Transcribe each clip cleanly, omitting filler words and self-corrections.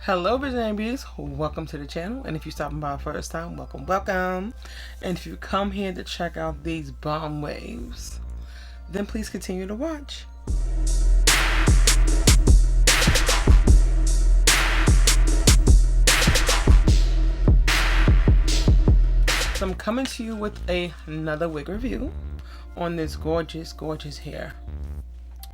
Hello Visionary Beauties, welcome to the channel, and if you're stopping by first time, welcome. And if you come here to check out these bomb waves, then please continue to watch. So I'm coming to you with another wig review on this gorgeous hair.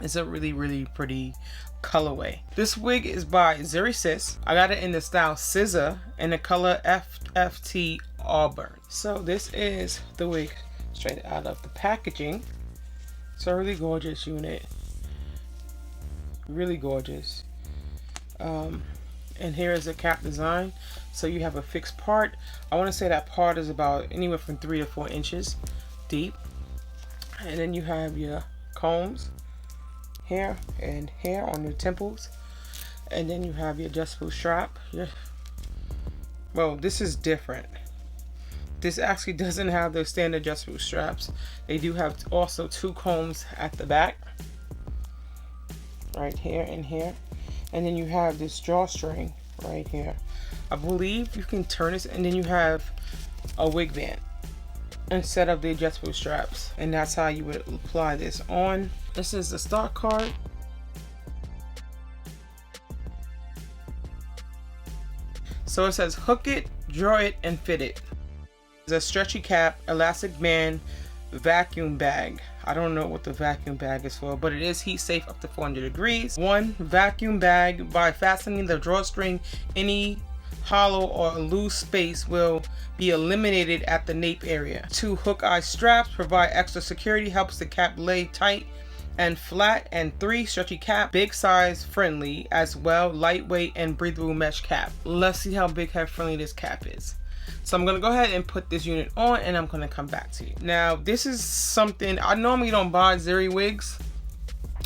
It's a really pretty colorway. This wig is by Zury sis. I got it in the style SZA in the color H Auburn. So this is the wig straight out of the packaging. It's a really gorgeous unit. Really gorgeous. And here is a cap design. So you have a fixed part. I want to say that part is about anywhere from 3 to 4 inches deep. And then you have your combs here and here on your temples, and then you have your adjustable strap. Well, this is different. This actually doesn't have the standard adjustable straps. They do have also 2 combs at the back, right here and here, and then you have this drawstring right here. I believe you can turn this, and then you have a wig band instead of the adjustable straps, and that's how you would apply this on. This is the stock card. So it says hook it, draw it, and fit it. It's a stretchy cap, elastic band, vacuum bag. I don't know what the vacuum bag is for, but it is heat safe up to 400 degrees. 1 vacuum bag. By fastening the drawstring, any hollow or loose space will be eliminated at the nape area. 2 hook eye straps provide extra security, helps the cap lay tight and flat. And 3 stretchy cap, big size friendly as well, lightweight and breathable mesh cap. Let's see how big head friendly this cap is. So I'm gonna go ahead and put this unit on, and I'm gonna come back to you. Now this is something I normally don't buy Zury wigs,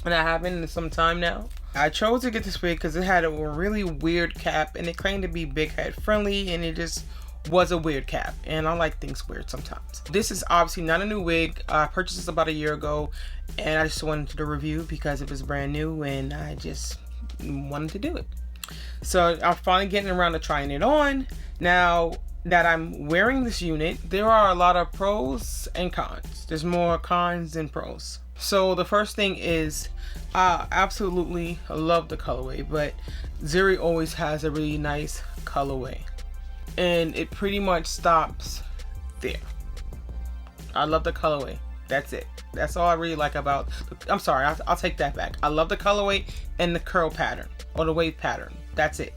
and I haven't in some time now. I chose to get this wig because it had a really weird cap, and it claimed to be big head friendly, and it just was a weird cap, and I like things weird sometimes. This is obviously not a new wig. I purchased this about a year ago, and I just wanted to review because it was brand new and I just wanted to do it. So I'm finally getting around to trying it on. Now that I'm wearing this unit, there are a lot of pros and cons. There's more cons than pros. So the first thing is, I absolutely love the colorway, but Zury always has a really nice colorway, and it pretty much stops there. I love the colorway. That's it. That's all I really like about I'm sorry, I'll take that back. I love the colorway and the curl pattern or the wave pattern. That's it.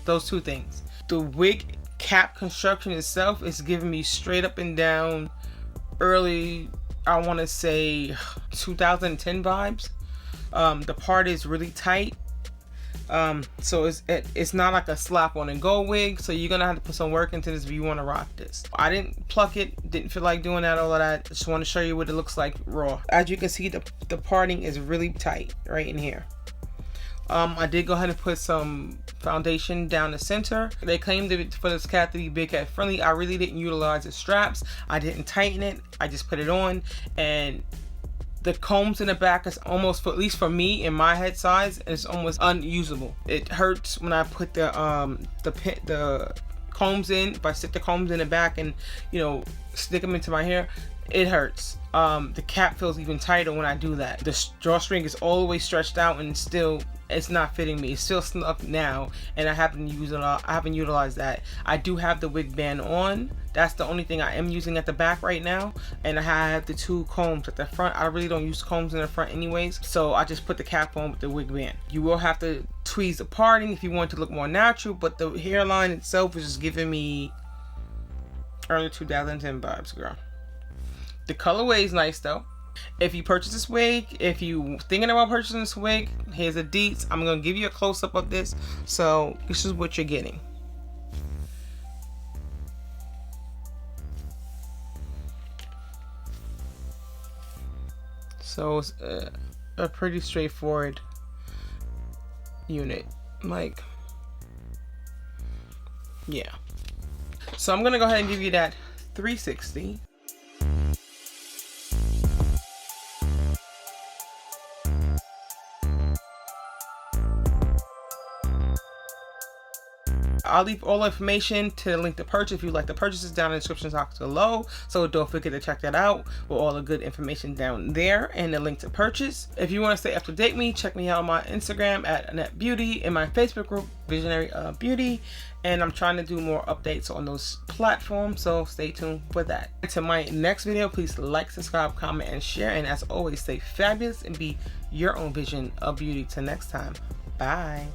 Those 2 things. The wig cap construction itself is giving me straight up and down early, I want to say 2010 vibes. The part is really tight, so it's not like a slap on and go wig, so you're gonna have to put some work into this if you want to rock this. I didn't pluck it, didn't feel like doing all of that. Just want to show you what it looks like raw. As you can see, the parting is really tight right in here. I did go ahead and put some foundation down the center. They claimed for this cap to be big head friendly. I really didn't utilize the straps. I didn't tighten it. I just put it on, and the combs in the back is almost, at least for me in my head size, it's almost unusable. It hurts when I put the combs in. If I stick the combs in the back and, you know, stick them into my hair, it hurts. The cap feels even tighter when I do that. The drawstring is all the way stretched out, and still it's not fitting me. It's still snug now, and I haven't utilized that. I do have the wig band on. That's the only thing I am using at the back right now, and I have the 2 combs at the front. I really don't use combs in the front anyways, so I just put the cap on with the wig band. You will have to tweeze the parting if you want to look more natural, but the hairline itself is just giving me early 2010 vibes, girl. The colorway is nice though. If you purchase this wig, if you thinking about purchasing this wig, here's the deets. I'm gonna give you a close-up of this, so this is what you're getting. So it's a pretty straightforward unit, like, yeah. So I'm gonna go ahead and give you that 360. I'll leave all the information to the link to purchase. If you like the purchases, down in the description box below, so don't forget to check that out with all the good information down there and the link to purchase. If you want to stay up to date with me, check me out on my Instagram at Annette Beauty, in my Facebook group Visionaries of Beauty, and I'm trying to do more updates on those platforms, so stay tuned for that. Until my next video, please like, subscribe, comment, and share, and as always, stay fabulous and be your own vision of beauty. Till next time, bye.